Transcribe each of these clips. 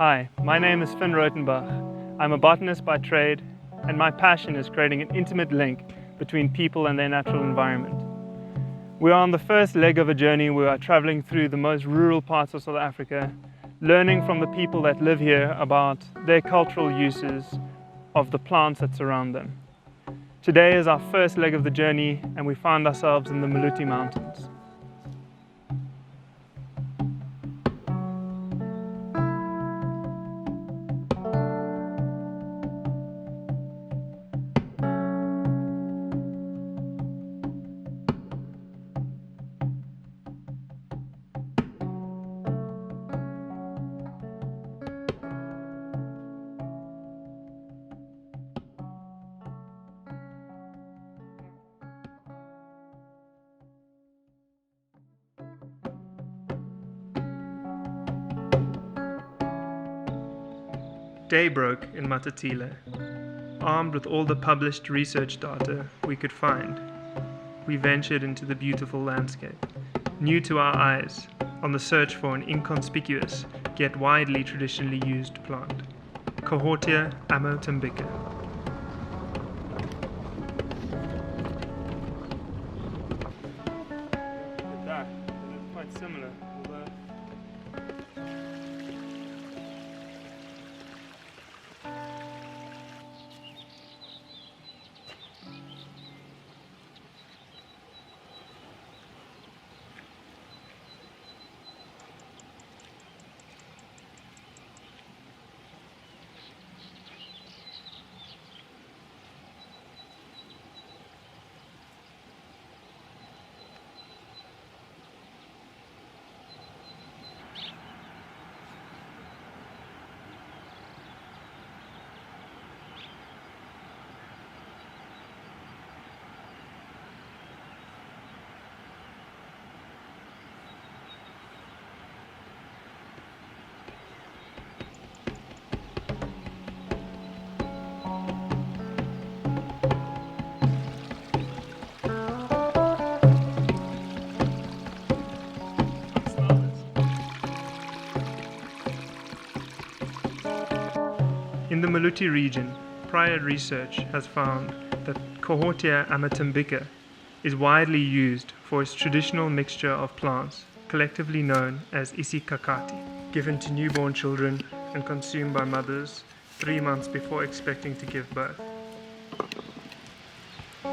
Hi, my name is Finn Rotenbach. I'm a botanist by trade, and my passion is creating an intimate link between people and their natural environment. We are on the first leg of a journey. We are traveling through the most rural parts of South Africa, learning from the people that live here about their cultural uses of the plants that surround them. Today is our first leg of the journey, and we find ourselves in the Maluti Mountains. Day broke in Matatila. Armed with all the published research data we could find, we ventured into the beautiful landscape, new to our eyes, on the search for an inconspicuous yet widely traditionally used plant, Cohortia amotambica. That is quite similar, although in the Maluti region, prior research has found that Cohortia amotambica is widely used for its traditional mixture of plants, collectively known as isikakati, given to newborn children and consumed by mothers 3 months before expecting to give birth. The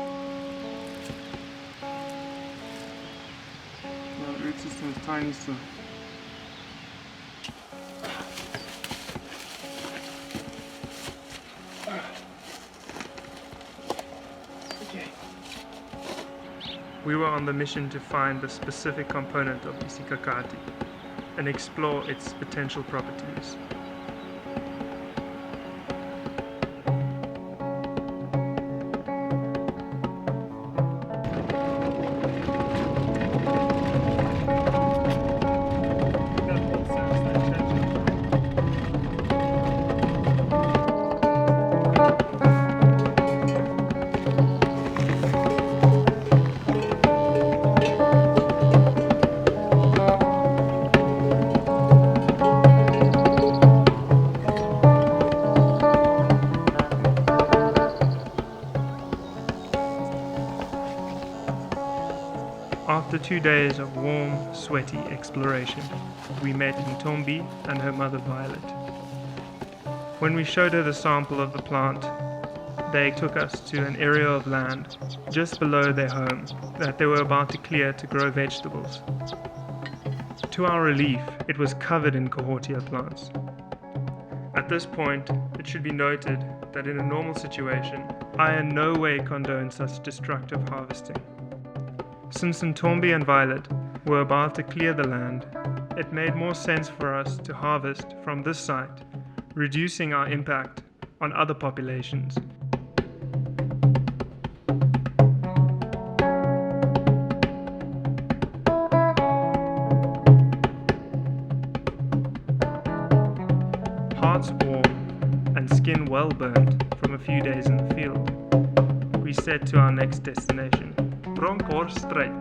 root system is tiny still. We were on the mission to find the specific component of isikakati and explore its potential properties. After 2 days of warm, sweaty exploration, we met Ntombi and her mother Violet. When we showed her the sample of the plant, they took us to an area of land just below their home that they were about to clear to grow vegetables. To our relief, it was covered in Cohortia plants. At this point, it should be noted that in a normal situation, I in no way condone such destructive harvesting. Since Ntombi and Violet were about to clear the land, it made more sense for us to harvest from this site, reducing our impact on other populations. Hearts warm and skin well burnt from a few days in the field, we set to our next destination, Bronkhorststreek.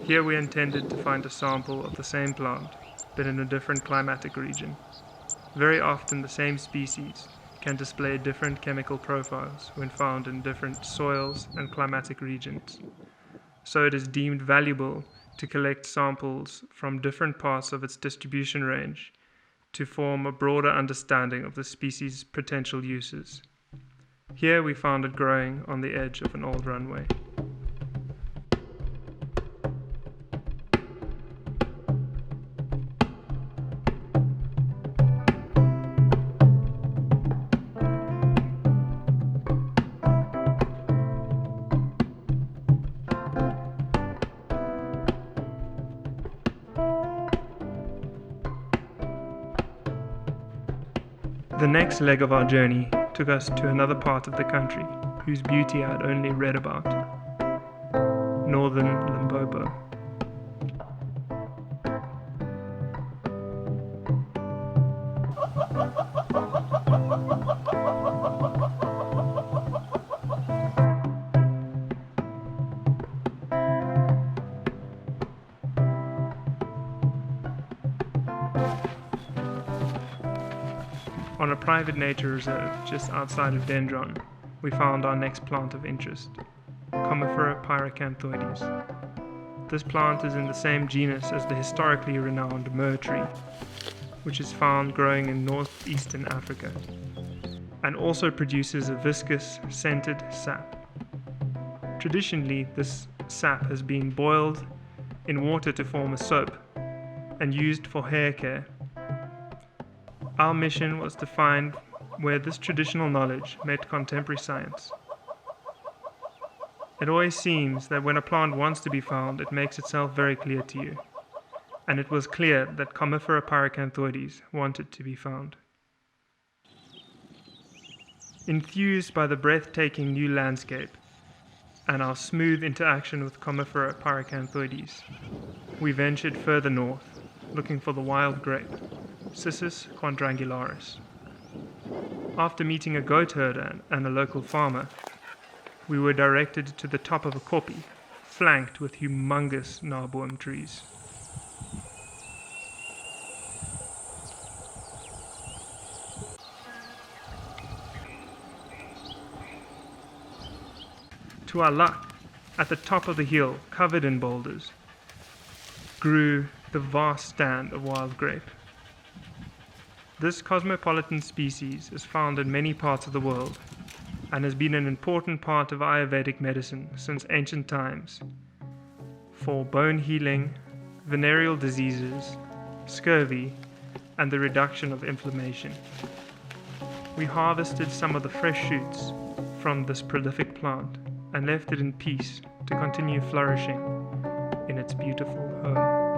Here we intended to find a sample of the same plant, but in a different climatic region. Very often the same species can display different chemical profiles when found in different soils and climatic regions. So it is deemed valuable to collect samples from different parts of its distribution range to form a broader understanding of the species' potential uses. Here we found it growing on the edge of an old runway. The next leg of our journey took us to another part of the country whose beauty I had only read about, northern Limpopo. On a private nature reserve just outside of Dendron, we found our next plant of interest, Commiphora pyracanthoides. This plant is in the same genus as the historically renowned myrrh tree, which is found growing in northeastern Africa, and also produces a viscous, scented sap. Traditionally, this sap has been boiled in water to form a soap and used for hair care. Our mission was to find where this traditional knowledge met contemporary science. It always seems that when a plant wants to be found, it makes itself very clear to you. And it was clear that Commiphora pyracanthoides wanted to be found. Enthused by the breathtaking new landscape and our smooth interaction with Commiphora pyracanthoides, we ventured further north, looking for the wild grape, Cissus quadrangularis. After meeting a goat herder and a local farmer, we were directed to the top of a koppie, flanked with humongous naboom trees. To our luck, at the top of the hill, covered in boulders, grew the vast stand of wild grape. This cosmopolitan species is found in many parts of the world and has been an important part of Ayurvedic medicine since ancient times for bone healing, venereal diseases, scurvy, and the reduction of inflammation. We harvested some of the fresh shoots from this prolific plant and left it in peace to continue flourishing in its beautiful home.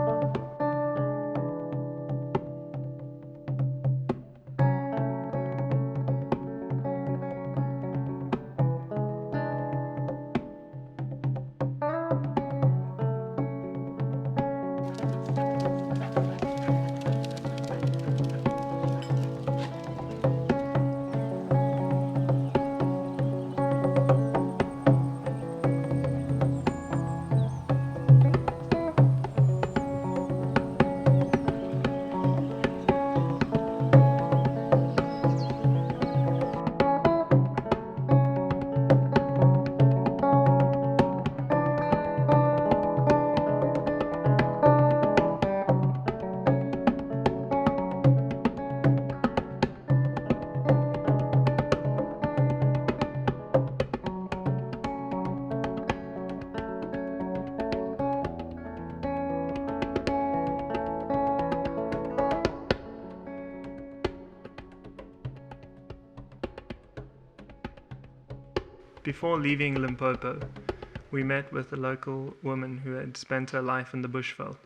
Before leaving Limpopo, we met with a local woman who had spent her life in the bushveld.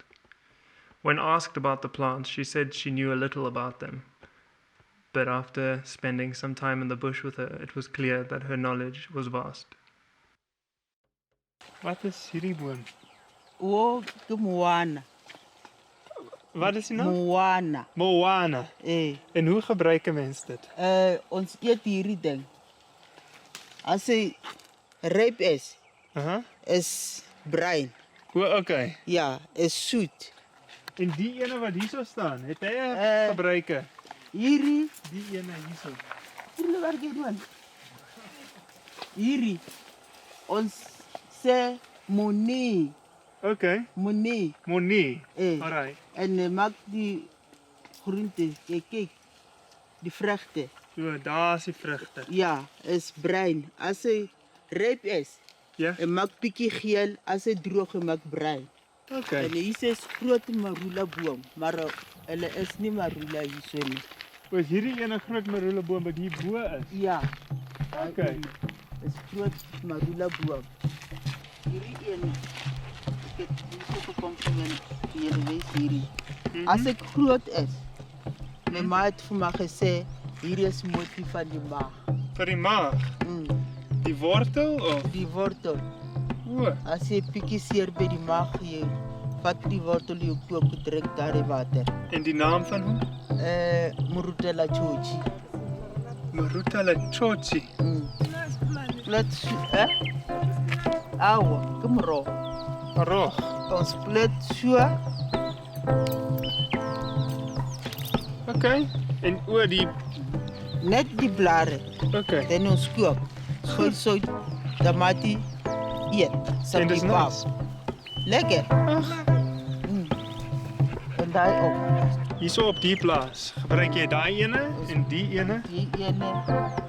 When asked about the plants, she said she knew a little about them, but after spending some time in the bush with her, it was clear that her knowledge was vast. Wat is hierdie boom? O, ke moana. Wat is die nou? Moana. Moana. En hoe gebruik 'n mens dit? Ons eet hierdie ding. As hy ryp is, is bruin. Okay. Ja, is soet. En die ene wat hierso staan, het hy 'n Eh. gebruike? Hierdie, Die ene hierso. hierdie wat jy doen. Hierdie, ons sê monie, Okay. monie. Monie. Eh. Alright. En maak die groente, kyk, die vrugte. So, daar is die vrugte. Ja, is bruin. As hy ryp is, Ja? en maak bietjie geel. As hy droog is, maak bruin. Okay. En hier is groot marula boom, maar hulle is nie marula hierso nie. Was hierdie ene groot maruleboom wat hier bo is? Ja. Okay. Is groot marula boom. Hierdie een, ek het hierso gekom van julle wys hierdie. As ek groot is, my ma het vir my gesê, hier is motie van die maag. Vir die maag. Die wortel of? Die wortel. O, As jy bietjie seer by die maag, jy vat die wortel, jy kook, drink daar die water. en die naam van hom? Murutela chochi. Marutala chochi. Split so, Awa, kom rog. Rog. Ons split so, Okay. En o, die net die blare. okay. Dan ons kook. Gooi so tamatie eet. En dis Pap. nice. Lekker. Ag, En daai ook. hierso op die plaas. Gebruik jy daai ene en die ene? Die ene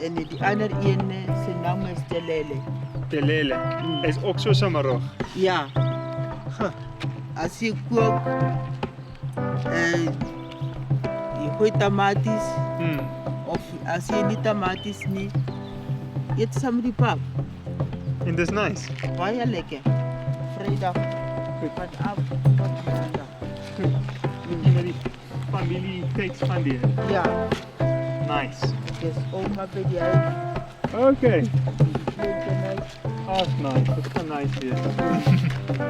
en die ander ene se naam is telele. Telele. Is ook so samarog. Ja. As jy kook, jy gooi tamaties, of as jy nie tamaties nie, eet saam met die pap. En dis nice. Baie lekker. Vrydag, wat af, wat maandag. Bietjie met die familie teks van die. Ja, Nice. dis oma by die huis, Okay. die kleintjie huis. Ag, nice. Dit gaan nice wees.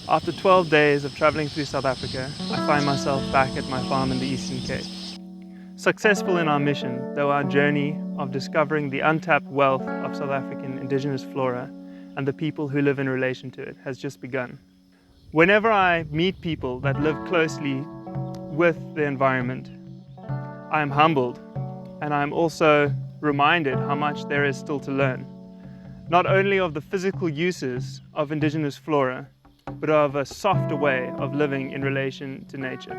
After 12 days of traveling through South Africa, I find myself back at my farm in the Eastern Cape. Successful in our mission, though our journey of discovering the untapped wealth of South African indigenous flora and the people who live in relation to it has just begun. Whenever I meet people that live closely with the environment, I am humbled, and I am also reminded how much there is still to learn, not only of the physical uses of indigenous flora, but of a softer way of living in relation to nature.